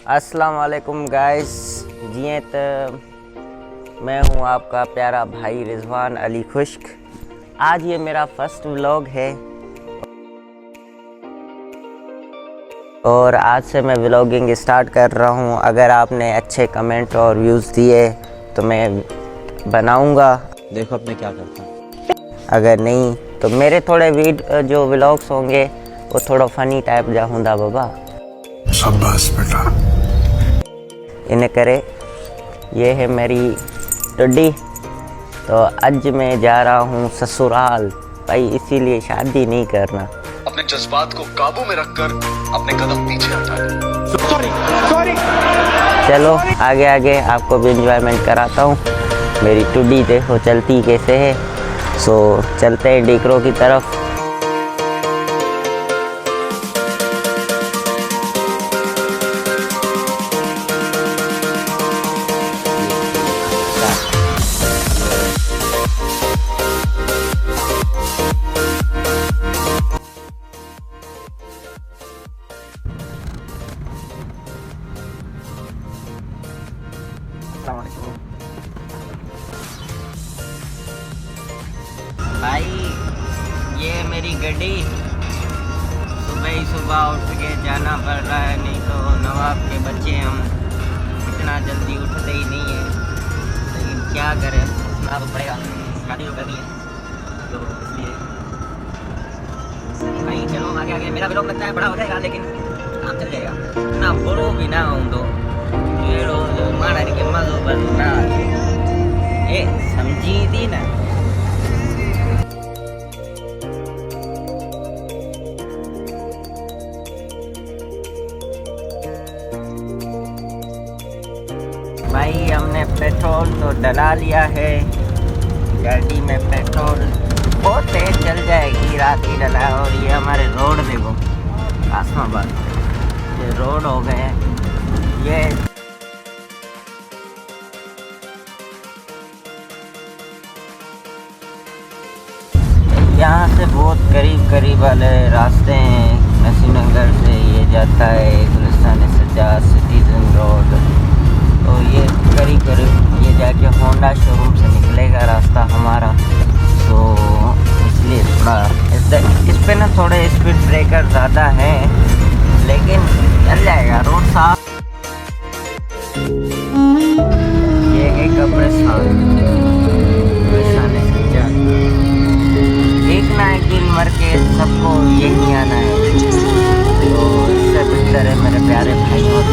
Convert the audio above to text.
अस्सलाम वालेकुम गाइस। जी तो मैं हूं आपका प्यारा भाई रिजवान अली खुश्क। आज ये मेरा फर्स्ट व्लॉग है और आज से मैं व्लॉगिंग स्टार्ट कर रहा हूं। अगर आपने अच्छे कमेंट और व्यूज़ दिए तो मैं बनाऊंगा। देखो अब मैं क्या करता हूँ। अगर नहीं तो मेरे थोड़े जो व्लॉग्स होंगे वो थोड़ा फ़नी टाइप जा होंदा बाबा। शाबाश बेटा। इन करे ये है मेरी टुड्डी। तो आज मैं जा रहा हूँ ससुराल भाई, इसीलिए शादी नहीं करना। अपने जज्बात को काबू में रखकर अपने कदम पीछे हटा ले। सॉरी। चलो आगे आगे आपको भी इंजॉयमेंट कराता हूँ। मेरी टुड्डी देखो चलती कैसे है। सो चलते हैं डीकरो की तरफ। भाई ये मेरी गड्डी, सुबह ही सुबह उठ के जाना पड़ रहा है, नहीं तो नवाब के बच्चे हम इतना जल्दी उठते ही नहीं है। लेकिन क्या करें, उठना तो पड़ेगा, शादी हो गई है तो इसलिए। भाई चलो आगे आगे। मेरा व्लॉग लगता है बड़ा हो जाएगा लेकिन काम चल जाएगा ना, बड़ो भी ना हूँ तो माड़ा के मजो बस ना ए समझी थी ना। भाई हमने पेट्रोल तो डला लिया है, गाड़ी में पेट्रोल बहुत तेज चल जाएगी, रात ही डला। और ये हमारे रोड देखो आसमाबाद, ये रोड हो गए हैं। ये यहाँ से बहुत करीब वाले रास्ते हैं। नसीनगर से ये जाता है गुलिस्तान सज्जाद सिटीजन रोड, तो ये करीब ये जाके होंडा शोरूम से निकलेगा रास्ता हमारा। तो इसलिए थोड़ा इस पे ना थोड़े स्पीड ब्रेकर ज़्यादा हैं, लेकिन चल जाएगा, रोड साफ। ये है कब्रिस्तान एक ना एक दिन मर के सबको यही आना है। तो इससे बेहतर है मेरे प्यारे भाई और